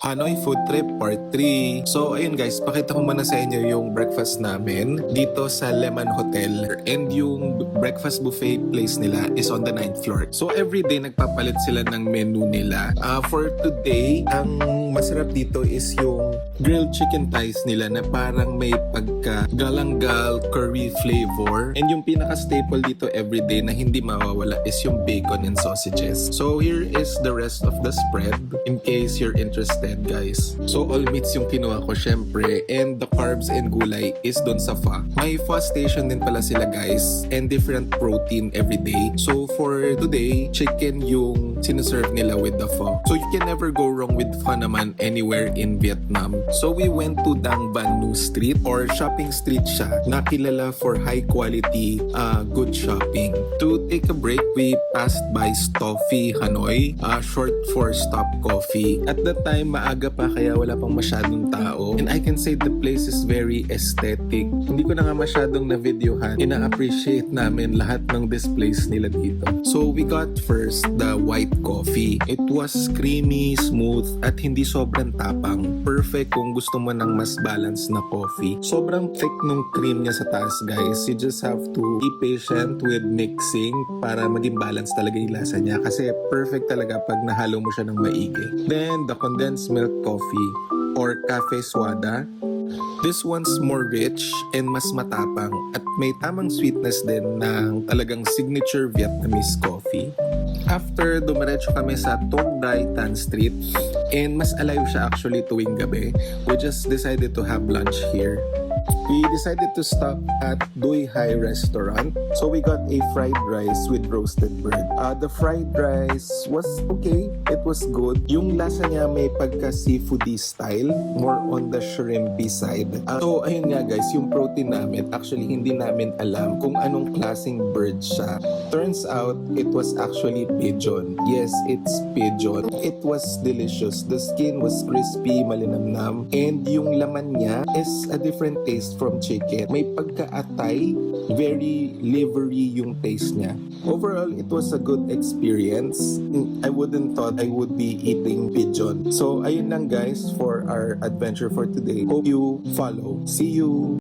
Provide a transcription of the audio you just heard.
Hanoi Food Trip Part 3. So ayun guys, pakita ko muna sa inyo yung breakfast namin dito sa Lemon Hotel. And yung breakfast buffet place nila is on the 9th floor. So everyday nagpapalit sila ng menu nila. For today, ang masarap dito is yung grilled chicken thighs nila na parang may pagka galanggal curry flavor. And yung pinaka-staple dito everyday na hindi mawawala is yung bacon and sausages. So here is the rest of the spread in case you're interested guys. So all meats yung kinuha ko syempre, and the carbs and gulay is dun sa pho. May pho station din pala sila guys, and different protein everyday. So for today, chicken yung sinuserve nila with the pho. So you can never go wrong with pho naman anywhere in Vietnam. So we went to Dang Van Nu Street, or shopping street siya, nakilala for high quality good shopping. To take a break, we passed by Stoffy Hanoi, short for Stop Coffee. At that time, maaga pa kaya wala pang masyadong tao. And I can say the place is very aesthetic. Hindi ko na nga masyadong na-videohan. Ina-appreciate namin lahat ng displays nila dito. So we got first the white coffee. It was creamy, smooth, at hindi sobrang tapang. Perfect kung gusto mo ng mas balanced na coffee. Sobrang thick nung cream niya sa taas guys. You just have to be patient with mixing para maging balance talaga yung lasa niya. Kasi perfect talaga pag nahalo mo siya ng maigi. Then the condensed milk coffee or cafe swada. This one's more rich and mas matapang at may tamang sweetness din ng talagang signature Vietnamese coffee. After, dumiretso kami sa Ton Dai Tan Street, and mas alive siya actually tuwing gabi. We just decided to have lunch here. We decided to stop at Dui Hai restaurant. So we got a fried rice with roasted bird. The fried rice was okay. It was good. Yung lasa niya may pagka seafoody style, more on the shrimpy side. So ayun nga guys, yung protein namin, actually hindi namin alam kung anong klaseng bird siya. Turns out, it was actually pigeon. Yes, it's pigeon. It was delicious. The skin was crispy, malinamnam, and yung laman niya is a different taste from chicken. May pagka-atay, very livery yung taste niya. Overall, it was a good experience. I wouldn't thought I would be eating pigeon. So, ayun lang guys for our adventure for today. Hope you follow. See you!